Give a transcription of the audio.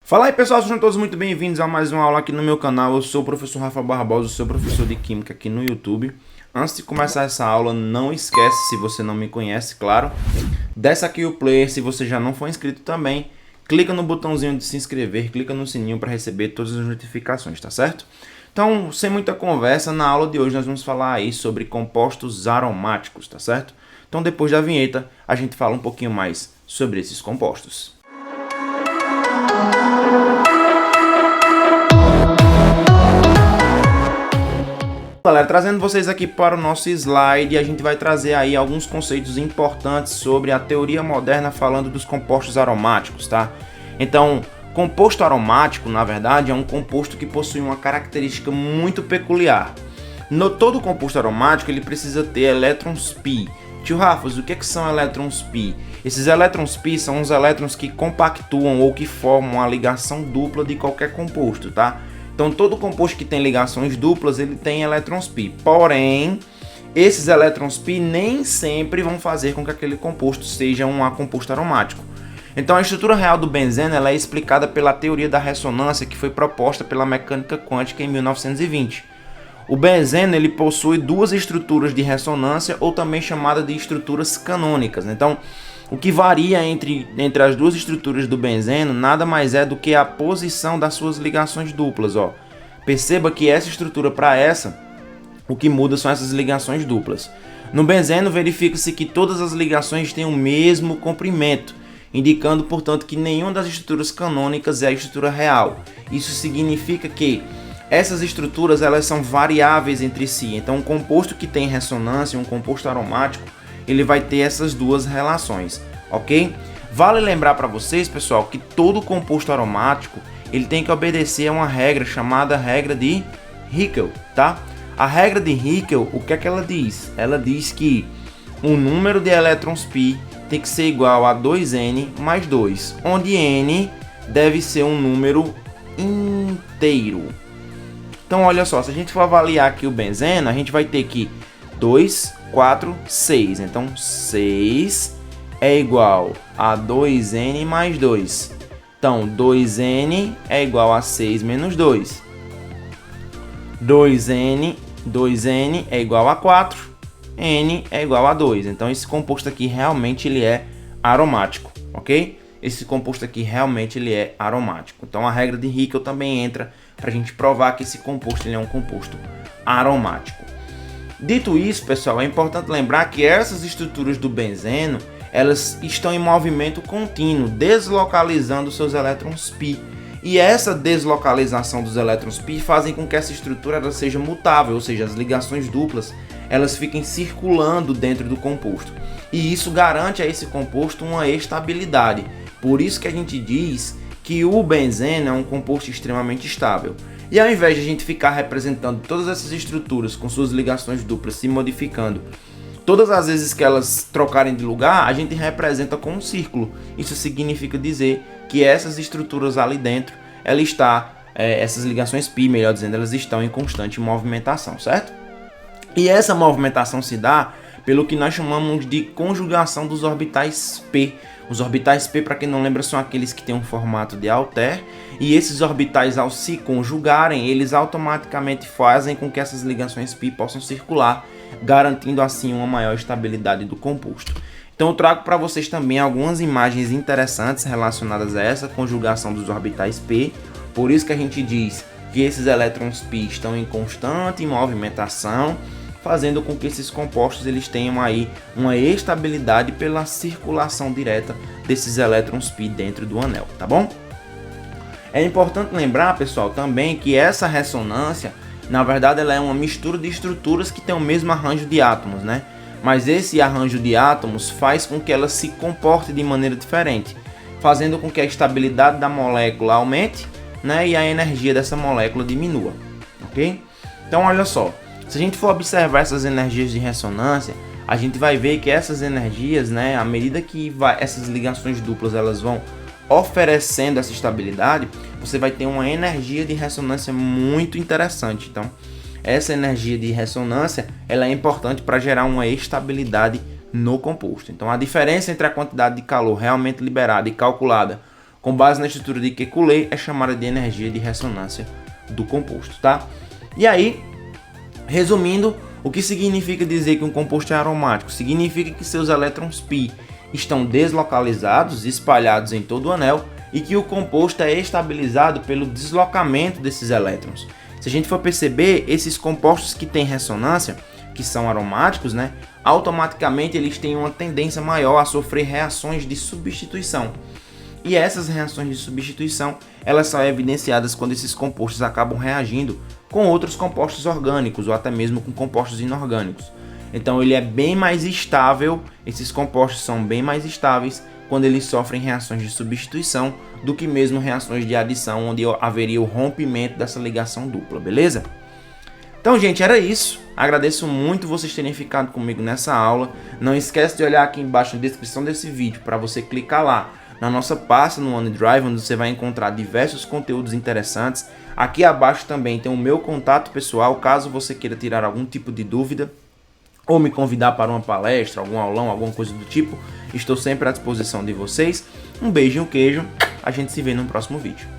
Fala aí pessoal, sejam todos muito bem-vindos a mais uma aula aqui no meu canal. Eu sou o professor Rafa Barbosa, sou professor de Química aqui no YouTube. Antes de começar essa aula, não esquece, se você não me conhece, claro, desce aqui o player, se você já não for inscrito também, clica no botãozinho de se inscrever, clica no sininho para receber todas as notificações, tá certo? Então, sem muita conversa, na aula de hoje nós vamos falar aí sobre compostos aromáticos, tá certo? Então, depois da vinheta, a gente fala um pouquinho mais sobre esses compostos. Galera, trazendo vocês aqui para o nosso slide, a gente vai trazer aí alguns conceitos importantes sobre a teoria moderna falando dos compostos aromáticos, tá? Então, composto aromático, na verdade, é um composto que possui uma característica muito peculiar. Todo composto aromático ele precisa ter elétrons π. Tio Rafas, o que são elétrons π? Esses elétrons π são os elétrons que compactuam ou que formam a ligação dupla de qualquer composto, tá? Então, todo composto que tem ligações duplas, ele tem elétrons π. Porém, esses elétrons π nem sempre vão fazer com que aquele composto seja um composto aromático. Então, a estrutura real do benzeno ela é explicada pela teoria da ressonância que foi proposta pela mecânica quântica em 1920. O benzeno ele possui duas estruturas de ressonância, ou também chamada de estruturas canônicas. Então, o que varia entre as duas estruturas do benzeno nada mais é do que a posição das suas ligações duplas. Ó. Perceba que essa estrutura para essa, o que muda são essas ligações duplas. No benzeno, verifica-se que todas as ligações têm o mesmo comprimento, indicando, portanto, que nenhuma das estruturas canônicas é a estrutura real. Isso significa que essas estruturas elas são variáveis entre si. Então, um composto que tem ressonância, um composto aromático, ele vai ter essas duas relações, ok? Vale lembrar para vocês, pessoal, que todo composto aromático ele tem que obedecer a uma regra chamada regra de Hickel, tá? A regra de Hickel, o que é que ela diz? Ela diz que o número de elétrons π tem que ser igual a 2n mais 2, onde n deve ser um número inteiro. Então, olha só, se a gente for avaliar aqui o benzeno, a gente vai ter que 2, 4, 6. Então, 6 é igual a 2n mais 2. Então, 2n é igual a 6 menos 2. 2n é igual a 4. N é igual a 2. Então, esse composto aqui realmente ele é aromático, ok? Esse composto aqui realmente ele é aromático. Então, a regra de Hickel também entra para a gente provar que esse composto ele é um composto aromático. Dito isso, pessoal, é importante lembrar que essas estruturas do benzeno elas estão em movimento contínuo, deslocalizando seus elétrons π. E essa deslocalização dos elétrons π fazem com que essa estrutura ela seja mutável, ou seja, as ligações duplas elas fiquem circulando dentro do composto. E isso garante a esse composto uma estabilidade. Por isso que a gente diz que o benzeno é um composto extremamente estável. E ao invés de a gente ficar representando todas essas estruturas com suas ligações duplas se modificando, todas as vezes que elas trocarem de lugar, a gente representa com um círculo. Isso significa dizer que essas estruturas ali dentro, essas ligações π, melhor dizendo, elas estão em constante movimentação, certo? E essa movimentação se dá pelo que nós chamamos de conjugação dos orbitais π. Os orbitais π, para quem não lembra, são aqueles que têm um formato de halter, e esses orbitais, ao se conjugarem, eles automaticamente fazem com que essas ligações π possam circular, garantindo assim uma maior estabilidade do composto. Então eu trago para vocês também algumas imagens interessantes relacionadas a essa conjugação dos orbitais π, por isso que a gente diz que esses elétrons π estão em constante movimentação, fazendo com que esses compostos eles tenham aí uma estabilidade pela circulação direta desses elétrons π dentro do anel, tá bom? É importante lembrar, pessoal, também que essa ressonância, na verdade, ela é uma mistura de estruturas que tem o mesmo arranjo de átomos, né? Mas esse arranjo de átomos faz com que ela se comporte de maneira diferente, fazendo com que a estabilidade da molécula aumente, né? E a energia dessa molécula diminua, ok? Então, olha só. Se a gente for observar essas energias de ressonância, a gente vai ver que essas energias, né, à medida que essas ligações duplas elas vão oferecendo essa estabilidade, você vai ter uma energia de ressonância muito interessante. Então, essa energia de ressonância ela é importante para gerar uma estabilidade no composto. Então, a diferença entre a quantidade de calor realmente liberada e calculada com base na estrutura de Kekulé, é chamada de energia de ressonância do composto, tá? E aí, resumindo, o que significa dizer que um composto é aromático? Significa que seus elétrons π estão deslocalizados, espalhados em todo o anel, e que o composto é estabilizado pelo deslocamento desses elétrons. Se a gente for perceber, esses compostos que têm ressonância, que são aromáticos, né, automaticamente eles têm uma tendência maior a sofrer reações de substituição. E essas reações de substituição, elas são evidenciadas quando esses compostos acabam reagindo com outros compostos orgânicos ou até mesmo com compostos inorgânicos. Então ele é bem mais estável, esses compostos são bem mais estáveis quando eles sofrem reações de substituição do que mesmo reações de adição, onde haveria o rompimento dessa ligação dupla, beleza? Então, gente, era isso. Agradeço muito vocês terem ficado comigo nessa aula. Não esquece de olhar aqui embaixo na descrição desse vídeo para você clicar lá na nossa pasta no OneDrive, onde você vai encontrar diversos conteúdos interessantes. Aqui abaixo também tem o meu contato pessoal, caso você queira tirar algum tipo de dúvida ou me convidar para uma palestra, algum aulão, alguma coisa do tipo. Estou sempre à disposição de vocês. Um beijo e um queijo. A gente se vê no próximo vídeo.